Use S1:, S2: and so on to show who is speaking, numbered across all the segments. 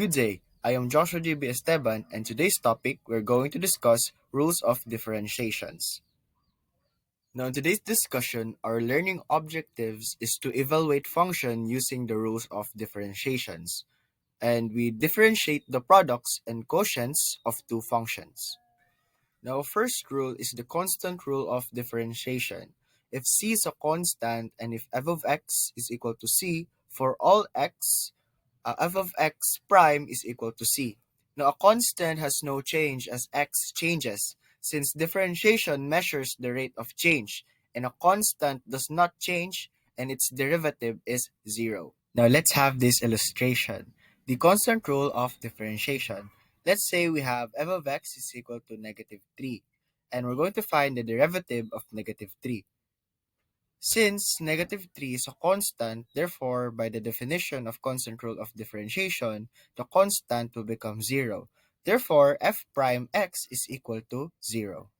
S1: Good day, I am Joshua J.B. Esteban, and today's topic we're going to discuss rules of differentiations. Now, in today's discussion, our learning objectives is to evaluate function using the rules of differentiations, and we differentiate the products and quotients of two functions. Now, first rule is the constant rule of differentiation. If c is a constant and if f of x is equal to c, for all x, f of x prime is equal to c. Now, a constant has no change as x changes, since differentiation measures the rate of change, and a constant does not change, and its derivative is 0. Now, let's have this illustration. The constant rule of differentiation. Let's say we have f of x is equal to negative 3, and we're going to find the derivative of negative 3. Since negative 3 is a constant, therefore, by the definition of constant rule of differentiation, the constant will become 0. Therefore, f prime x is equal to 0.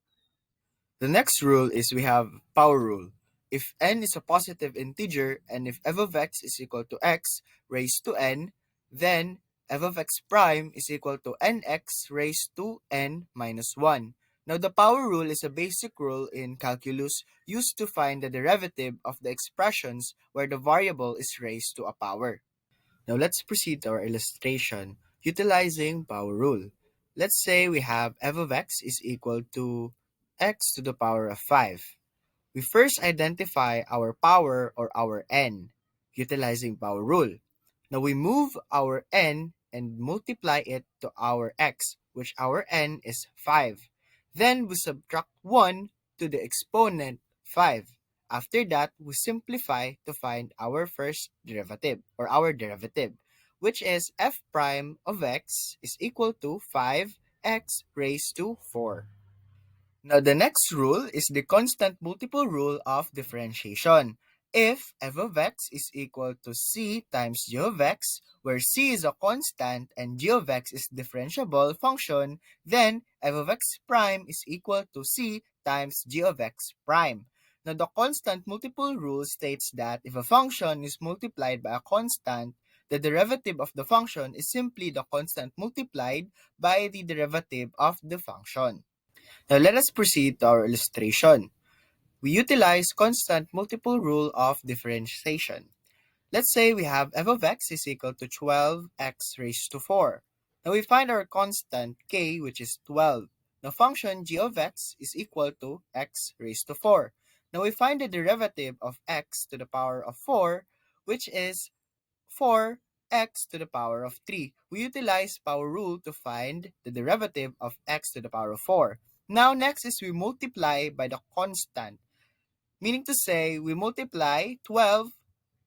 S1: The next rule is we have power rule. If n is a positive integer and if f of x is equal to x raised to n, then f of x prime is equal to nx raised to n minus 1. Now, the power rule is a basic rule in calculus used to find the derivative of the expressions where the variable is raised to a power. Now, let's proceed to our illustration utilizing power rule. Let's say we have f of x is equal to x to the power of 5. We first identify our power or our n utilizing power rule. Now, we move our n and multiply it to our x, which our n is 5. Then we subtract 1 to the exponent 5. After that, we simplify to find our first derivative or our derivative, which is f prime of x is equal to 5x raised to 4. Now, the next rule is the constant multiple rule of differentiation. If f of x is equal to c times g of x, where c is a constant and g of x is differentiable function, then f of x prime is equal to c times g of x prime. Now, the constant multiple rule states that if a function is multiplied by a constant, the derivative of the function is simply the constant multiplied by the derivative of the function. Now, let us proceed to our illustration. We utilize constant multiple rule of differentiation. Let's say we have f of x is equal to 12x raised to 4. Now, we find our constant k, which is 12. The function g of x is equal to x raised to 4. Now, we find the derivative of x to the power of 4, which is 4x to the power of 3. We utilize power rule to find the derivative of x to the power of 4. Now, next is we multiply by the constant, meaning to say we multiply 12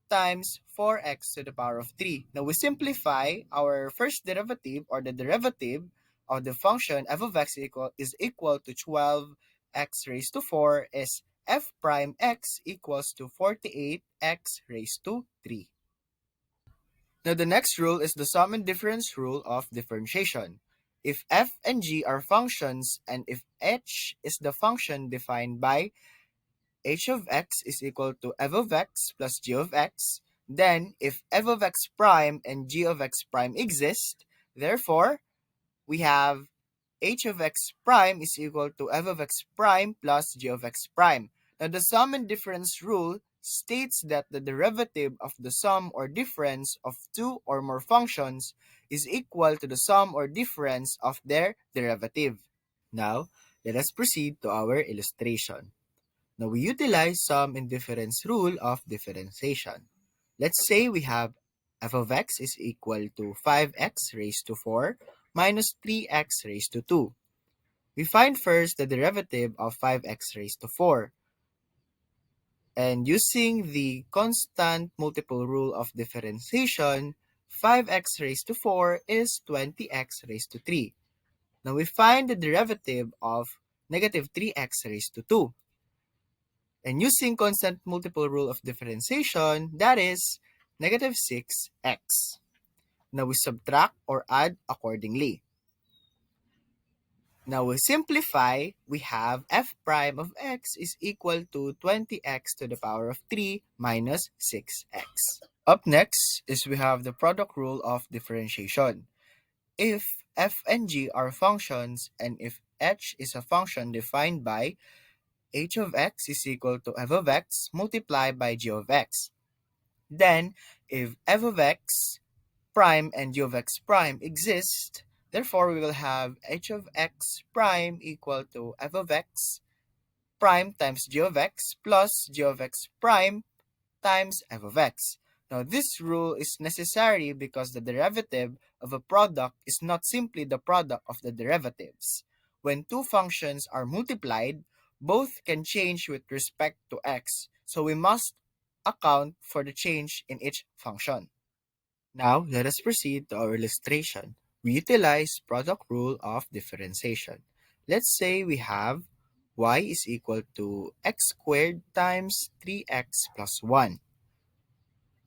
S1: times 4x to the power of 3. Now, we simplify our first derivative or the derivative of the function f of x is equal to 12x raised to 4 is f prime x equals to 48x raised to 3. Now, the next rule is the sum and difference rule of differentiation. If f and g are functions and if h is the function defined by h of x is equal to f of x plus g of x, then if f of x prime and g of x prime exist, therefore, we have h of x prime is equal to f of x prime plus g of x prime. Now, the sum and difference rule states that the derivative of the sum or difference of two or more functions is equal to the sum or difference of their derivative. Now, let us proceed to our illustration. Now, we utilize sum and difference rule of differentiation. Let's say we have f of x is equal to 5x raised to 4 minus 3x raised to 2. We find first the derivative of 5x raised to 4. And using the constant multiple rule of differentiation, 5x raised to 4 is 20x raised to 3. Now, we find the derivative of negative 3x raised to 2. And using constant multiple rule of differentiation, that is negative 6x. Now, we subtract or add accordingly. Now, we simplify, we have f prime of x is equal to 20x to the power of 3 minus 6x. Up next is we have the product rule of differentiation. if f and g are functions and if h is a function defined by h of x is equal to f of x multiplied by g of x, then if f of x prime and g of x prime exist, therefore we will have h of x prime equal to f of x prime times g of x plus g of x prime times f of x. Now, this rule is necessary because the derivative of a product is not simply the product of the derivatives. When two functions are multiplied, both can change with respect to x, so we must account for the change in each function. Now, let us proceed to our illustration. We utilize product rule of differentiation. Let's say we have y is equal to x squared times 3x plus 1.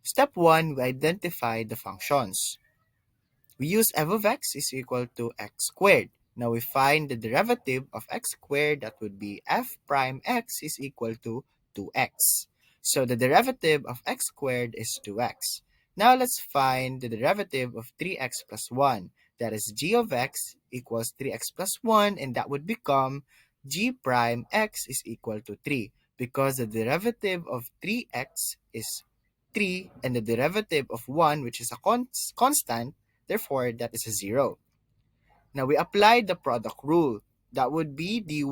S1: Step 1, we identify the functions. We use f of x is equal to x squared. Now we find the derivative of x squared, that would be f prime x is equal to 2x. So the derivative of x squared is 2x. Now let's find the derivative of 3x plus 1. That is g of x equals 3x plus 1, and that would become g prime x is equal to 3 because the derivative of 3x is 3 and the derivative of 1, which is a constant. Therefore, that is a 0. Now, we apply the product rule. That would be dy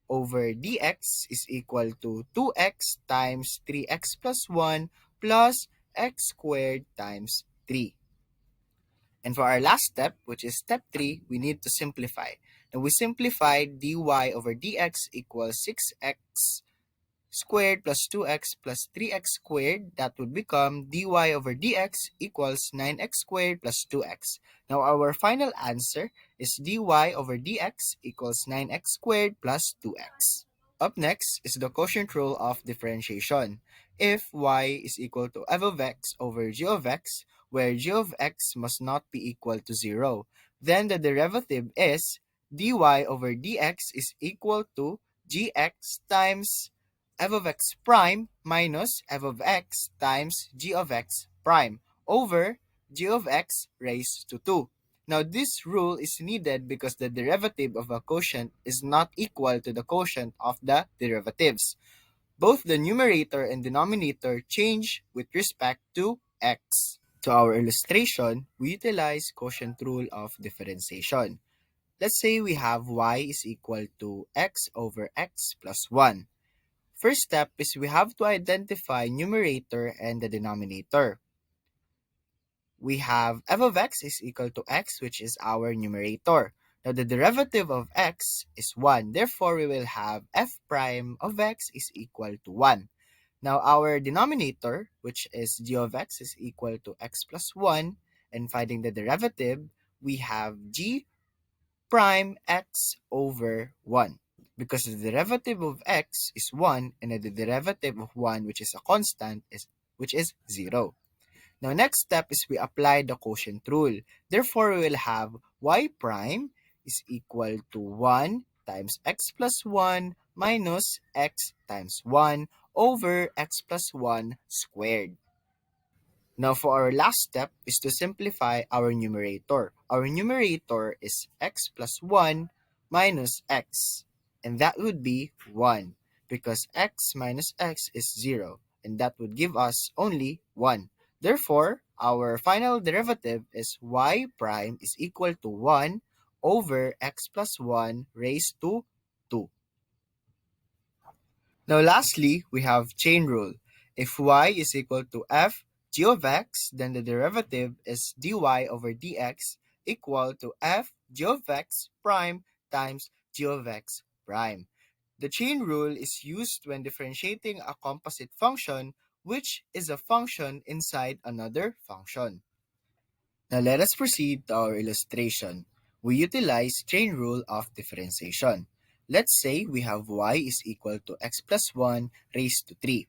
S1: over dx is equal to 2x times 3x plus 1 plus x squared times 3. And for our last step, which is step 3, we need to simplify. Now, we simplified dy over dx equals 6x squared plus 2x plus 3x squared. That would become dy over dx equals 9x squared plus 2x. Now our final answer is dy over dx equals 9x squared plus 2x. Up next is the quotient rule of differentiation. If y is equal to f of x over g of x, where g of x must not be equal to 0, then the derivative is dy over dx is equal to gx times f of x prime minus f of x times g of x prime over g of x raised to 2. Now, this rule is needed because the derivative of a quotient is not equal to the quotient of the derivatives. Both the numerator and denominator change with respect to x. To our illustration, we utilize quotient rule of differentiation. Let's say we have y is equal to x over x plus 1. First step is we have to identify numerator and the denominator. We have f of x is equal to x, which is our numerator. Now the derivative of x is 1. Therefore, we will have f prime of x is equal to 1. Now our denominator, which is g of x, is equal to x plus 1. And finding the derivative, we have g prime x over 1. Because the derivative of x is 1 and the derivative of 1, which is a constant, which is 0. Now, next step is we apply the quotient rule. Therefore, we will have y prime is equal to 1 times x plus 1 minus x times 1 over x plus 1 squared. Now, for our last step is to simplify our numerator. Our numerator is x plus 1 minus x, and that would be 1 because x minus x is 0, and that would give us only 1. Therefore, our final derivative is y prime is equal to 1 over x plus 1 raised to 2. Now, lastly, we have chain rule. If y is equal to f g of x, then the derivative is dy over dx equal to f g of x prime times g of x prime. The chain rule is used when differentiating a composite function, which is a function inside another function. Now let us proceed to our illustration. We utilize chain rule of differentiation. Let's say we have y is equal to x plus 1 raised to 3.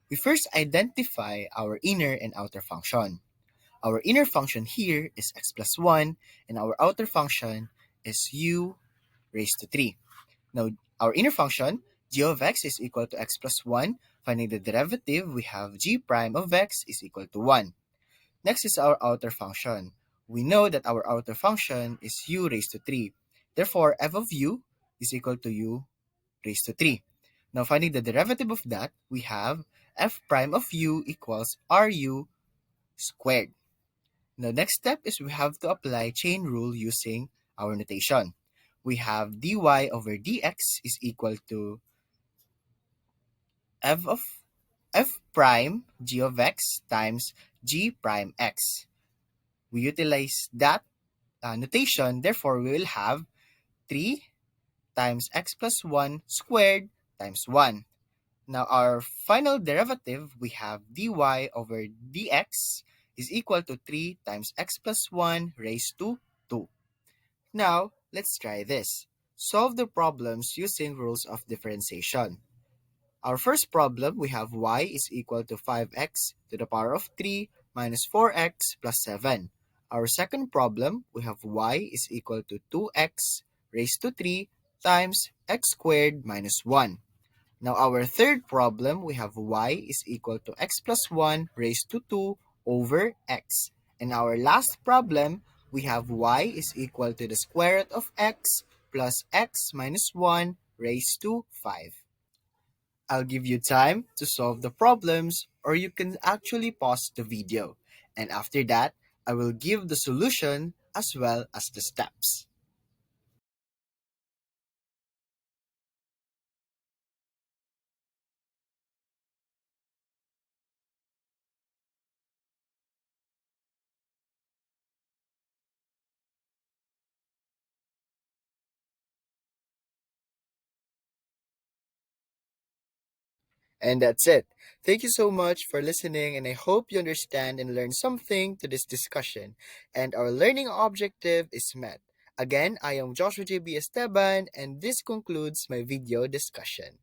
S1: We first identify our inner and outer function. Our inner function here is x plus 1 and our outer function is u raised to 3. Now, our inner function, g of x is equal to x plus 1. Finding the derivative, we have g prime of x is equal to 1. Next is our outer function. We know that our outer function is u raised to 3. Therefore, f of u is equal to u raised to 3. Now, finding the derivative of that, we have f prime of u equals ru squared. The next step is we have to apply chain rule using our notation. We have dy over dx is equal to f of f prime g of x times g prime x. We utilize that notation, therefore we will have 3 times x plus 1 squared times 1. Now our final derivative, we have dy over dx is equal to 3 times x plus 1 raised to 2. Now, let's try this. Solve the problems using rules of differentiation. Our first problem, we have y is equal to 5x to the power of 3 minus 4x plus 7. Our second problem, we have y is equal to 2x raised to 3 times x squared minus 1. Now our third problem, we have y is equal to x plus 1 raised to 2 over x. And our last problem, we have y is equal to the square root of x plus x minus 1 raised to 5. I'll give you time to solve the problems, or you can actually pause the video. And after that, I will give the solution as well as the steps. And that's it. Thank you so much for listening, and I hope you understand and learn something to this discussion. And our learning objective is met. Again, I am Joshua JB Esteban, and this concludes my video discussion.